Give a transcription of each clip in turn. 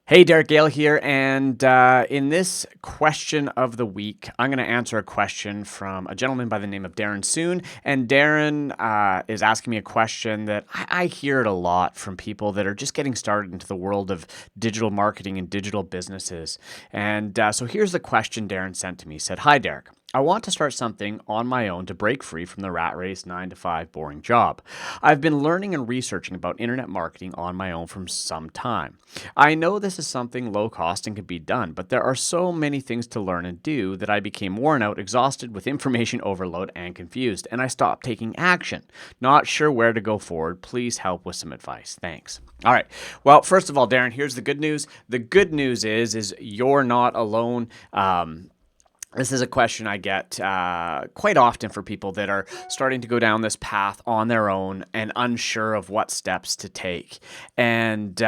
Hey, Derek Gehl here, and in this question of the week, I'm going to answer a question from a gentleman by the name of Darren Soon. And Darren is asking me a question that I hear it a lot from people that are just getting started into the world of digital marketing and digital businesses. And so here's the question Darren sent to me. He said, "Hi, Derek. I want to start something on my own to break free from the rat race 9 to 5 boring job. I've been learning and researching about internet marketing on my own for some time. I know this is something low cost and can be done, but there are so many things to learn and do that I became worn out, exhausted with information overload, and confused, and I stopped taking action. Not sure where to go forward. Please help with some advice. Thanks." All right. Well, first of all, Darren, here's the good news. The good news is you're not alone. This is a question I get quite often for people that are starting to go down this path on their own and unsure of what steps to take. And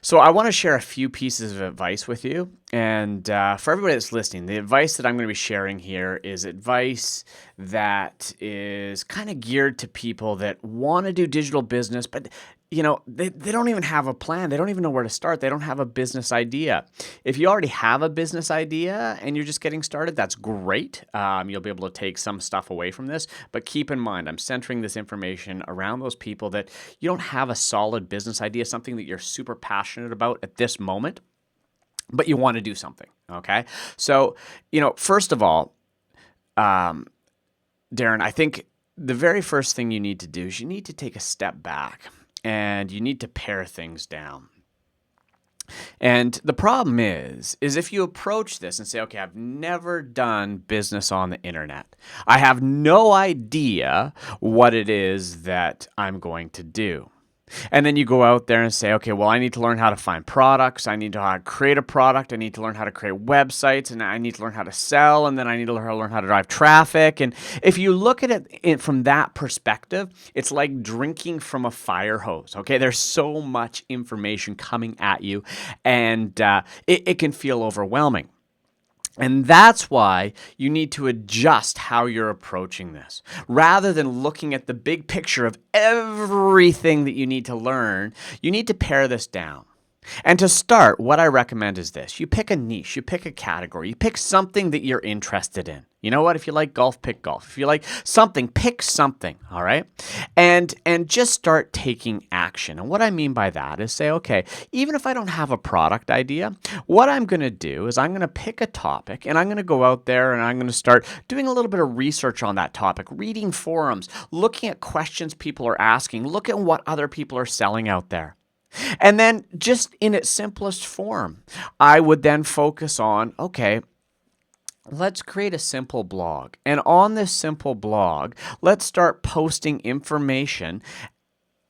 so I want to share a few pieces of advice with you. And for everybody that's listening, the advice that I'm going to be sharing here is advice that is kind of geared to people that want to do digital business, but they don't even have a plan. They don't even know where to start. They don't have a business idea. If you already have a business idea and you're just getting started, that's great. You'll be able to take some stuff away from this. But keep in mind, I'm centering this information around those people that you don't have a solid business idea, something that you're super passionate about at this moment, but you want to do something, okay? So, first of all, Darren, I think the very first thing you need to do is you need to take a step back. And you need to pare things down. And the problem is if you approach this and say, okay, I've never done business on the internet. I have no idea what it is that I'm going to do. And then you go out there and say, okay, well, I need to learn how to find products. I need to learn how to create a product. I need to learn how to create websites, and I need to learn how to sell, and then I need to learn how to drive traffic. And if you look at it from that perspective, it's like drinking from a fire hose. Okay, there's so much information coming at you, and it can feel overwhelming. And that's why you need to adjust how you're approaching this. Rather than looking at the big picture of everything that you need to learn, you need to pare this down. And to start, what I recommend is this. You pick a niche, you pick a category, you pick something that you're interested in. You know what? If you like golf, pick golf. If you like something, pick something, all right? And just start taking action. And what I mean by that is say, okay, even if I don't have a product idea, what I'm going to do is I'm going to pick a topic and I'm going to go out there and I'm going to start doing a little bit of research on that topic, reading forums, looking at questions people are asking, look at what other people are selling out there. And then just in its simplest form, I would then focus on, okay, let's create a simple blog. And on this simple blog, let's start posting information,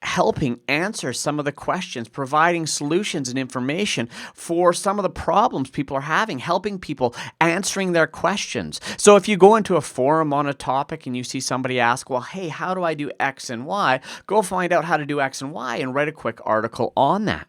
helping answer some of the questions, providing solutions and information for some of the problems people are having, helping people answering their questions. So if you go into a forum on a topic and you see somebody ask, well, hey, how do I do X and Y? Go find out how to do X and Y and write a quick article on that.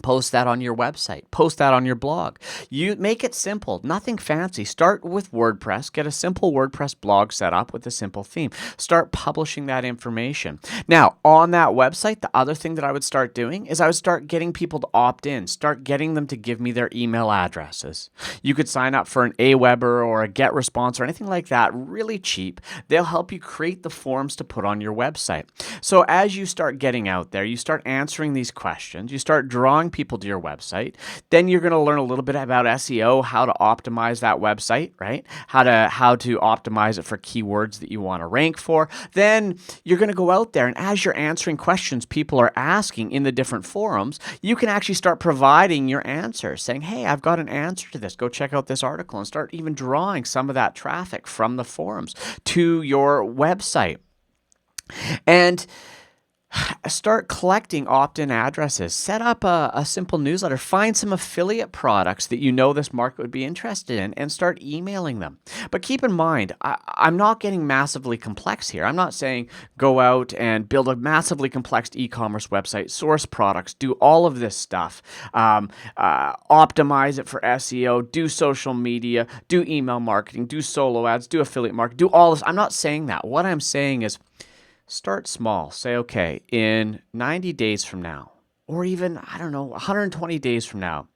Post that on your website. Post that on your blog. You make it simple, nothing fancy. Start with WordPress. Get a simple WordPress blog set up with a simple theme. Start publishing that information. Now, on that website, the other thing that I would start doing is I would start getting people to opt in. Start getting them to give me their email addresses. You could sign up for an Aweber or a GetResponse or anything like that, really cheap. They'll help you create the forms to put on your website. So as you start getting out there, you start answering these questions, you start drawing people to your website, then you're going to learn a little bit about SEO, how to optimize that website, right? How to optimize it for keywords that you want to rank for. Then you're going to go out there, and as you're answering questions people are asking in the different forums, you can actually start providing your answers, saying, hey, I've got an answer to this. Go check out this article, and start even drawing some of that traffic from the forums to your website. And start collecting opt-in addresses. Set up a simple newsletter. Find some affiliate products that you know this market would be interested in and start emailing them. But keep in mind, I'm not getting massively complex here. I'm not saying go out and build a massively complex e-commerce website, source products, do all of this stuff, optimize it for SEO, do social media, do email marketing, do solo ads, do affiliate marketing, do all this. I'm not saying that. What I'm saying is start small. Say, okay, in 90 days from now, or even, I don't know, 120 days from now,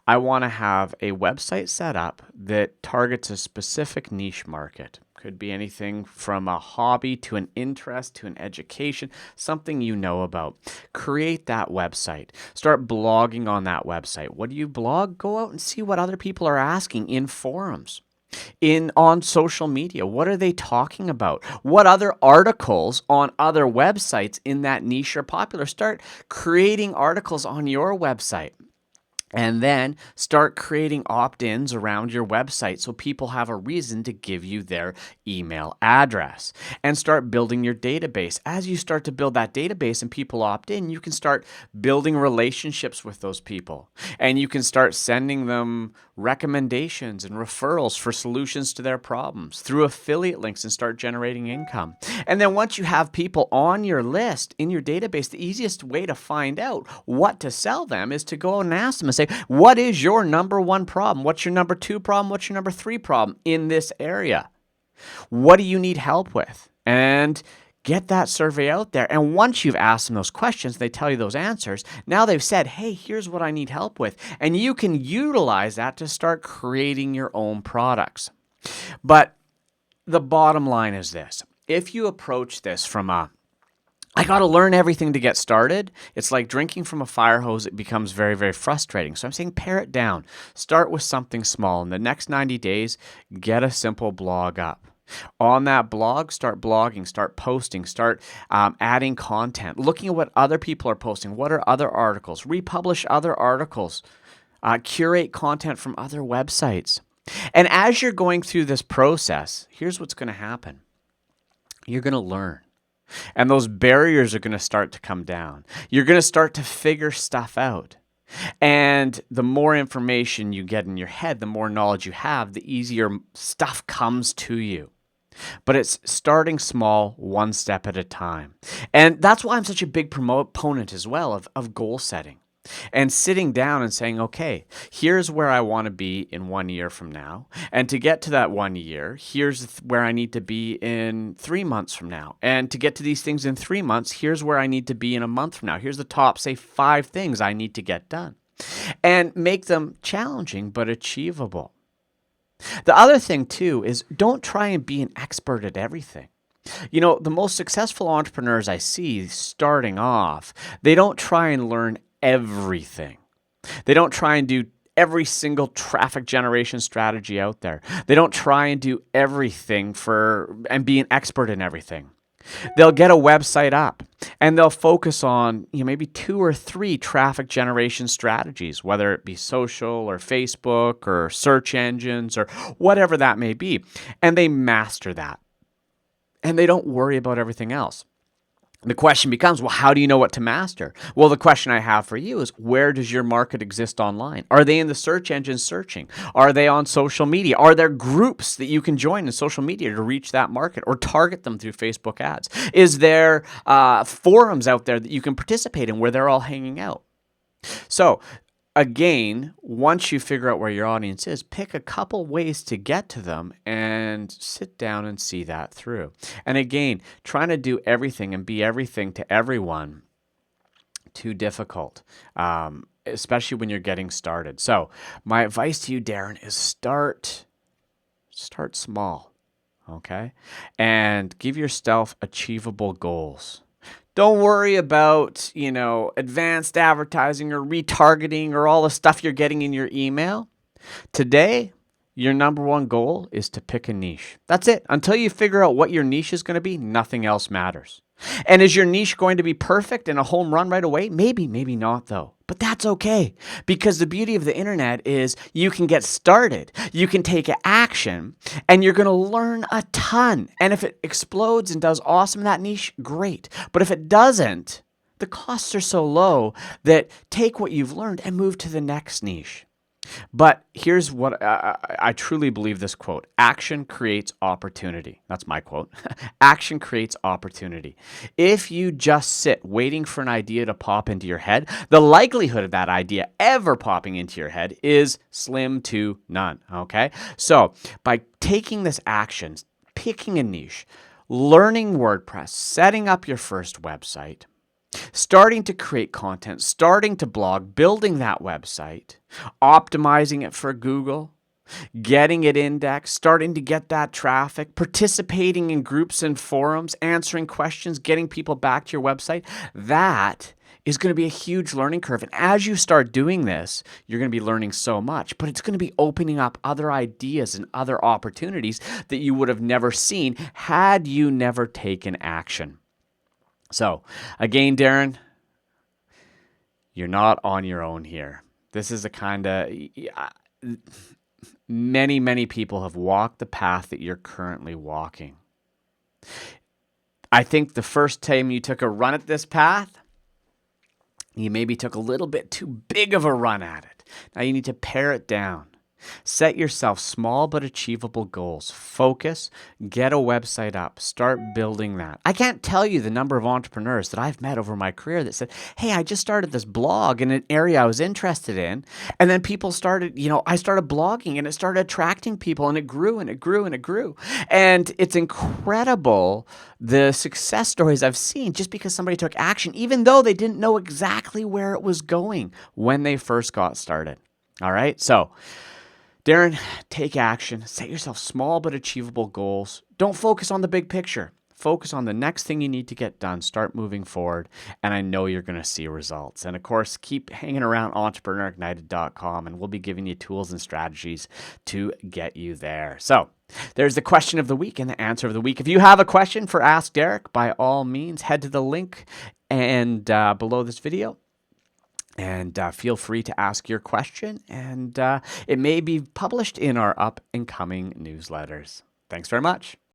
I want to have a website set up that targets a specific niche market. Could be anything from a hobby to an interest to an education, something you know about. Create that website. Start blogging on that website. What do you blog? Go out and see what other people are asking in forums. On social media, what are they talking about? What other articles on other websites in that niche are popular? Start creating articles on your website. And then start creating opt-ins around your website so people have a reason to give you their email address. And start building your database. As you start to build that database and people opt in, you can start building relationships with those people. And you can start sending them recommendations and referrals for solutions to their problems through affiliate links and start generating income. And then once you have people on your list in your database, the easiest way to find out what to sell them is to go out and ask them and say, what is your number one problem? What's your number two problem? What's your number three problem in this area? What do you need help with? And get that survey out there. And once you've asked them those questions, they tell you those answers. Now they've said, hey, here's what I need help with. And you can utilize that to start creating your own products. But the bottom line is this. If you approach this from I got to learn everything to get started, it's like drinking from a fire hose. It becomes very, very frustrating. So I'm saying pare it down. Start with something small. In the next 90 days, get a simple blog up. On that blog, start blogging, start posting, start adding content, looking at what other people are posting. What are other articles? Republish other articles. Curate content from other websites. And as you're going through this process, here's what's going to happen. You're going to learn. And those barriers are going to start to come down. You're going to start to figure stuff out. And the more information you get in your head, the more knowledge you have, the easier stuff comes to you. But it's starting small, one step at a time. And that's why I'm such a big proponent as well of goal setting. And sitting down and saying, okay, here's where I want to be in 1 year from now. And to get to that 1 year, here's where I need to be in 3 months from now. And to get to these things in 3 months, here's where I need to be in a month from now. Here's the top, say, 5 things I need to get done. And make them challenging but achievable. The other thing, too, is don't try and be an expert at everything. You know, the most successful entrepreneurs I see starting off, they don't try and learn everything. They don't try and do every single traffic generation strategy out there. They don't try and do everything and be an expert in everything. They'll get a website up and they'll focus on maybe 2 or 3 traffic generation strategies, whether it be social or Facebook or search engines or whatever that may be. And they master that. And they don't worry about everything else. The question becomes, well, how do you know what to master? Well, the question I have for you is, where does your market exist online? Are they in the search engine searching? Are they on social media? Are there groups that you can join in social media to reach that market or target them through Facebook ads? Is there forums out there that you can participate in where they're all hanging out? So again, once you figure out where your audience is, pick a couple ways to get to them and sit down and see that through. And again, trying to do everything and be everything to everyone, too difficult, especially when you're getting started. So my advice to you, Darren, is start small, okay? And give yourself achievable goals. Don't worry about, advanced advertising or retargeting or all the stuff you're getting in your email. Today, your number one goal is to pick a niche. That's it. Until you figure out what your niche is going to be, nothing else matters. And is your niche going to be perfect and a home run right away? Maybe, maybe not though. But that's okay, because the beauty of the internet is you can get started, you can take action, and you're going to learn a ton. And if it explodes and does awesome in that niche, great. But if it doesn't, the costs are so low that take what you've learned and move to the next niche. But here's what I truly believe this quote: action creates opportunity. That's my quote. Action creates opportunity. If you just sit waiting for an idea to pop into your head, the likelihood of that idea ever popping into your head is slim to none. Okay? So by taking this action, picking a niche, learning WordPress, setting up your first website, Starting to create content, starting to blog, building that website, optimizing it for Google, getting it indexed, starting to get that traffic, participating in groups and forums, answering questions, getting people back to your website, that is going to be a huge learning curve. And as you start doing this, you're going to be learning so much, but it's going to be opening up other ideas and other opportunities that you would have never seen had you never taken action. So again, Darren, you're not on your own here. This is a kind of, many people have walked the path that you're currently walking. I think the first time you took a run at this path, you maybe took a little bit too big of a run at it. Now you need to pare it down. Set yourself small but achievable goals. Focus, get a website up, start building that. I can't tell you the number of entrepreneurs that I've met over my career that said, hey, I just started this blog in an area I was interested in. And then people started, I started blogging and it started attracting people and it grew and it grew and it grew. And it's incredible the success stories I've seen just because somebody took action, even though they didn't know exactly where it was going when they first got started. All right. So, Darren, take action. Set yourself small but achievable goals. Don't focus on the big picture. Focus on the next thing you need to get done. Start moving forward, and I know you're going to see results. And of course, keep hanging around entrepreneurignited.com, and we'll be giving you tools and strategies to get you there. So there's the question of the week and the answer of the week. If you have a question for Ask Derek, by all means, head to the link and below this video. And feel free to ask your question, and it may be published in our up and coming newsletters. Thanks very much.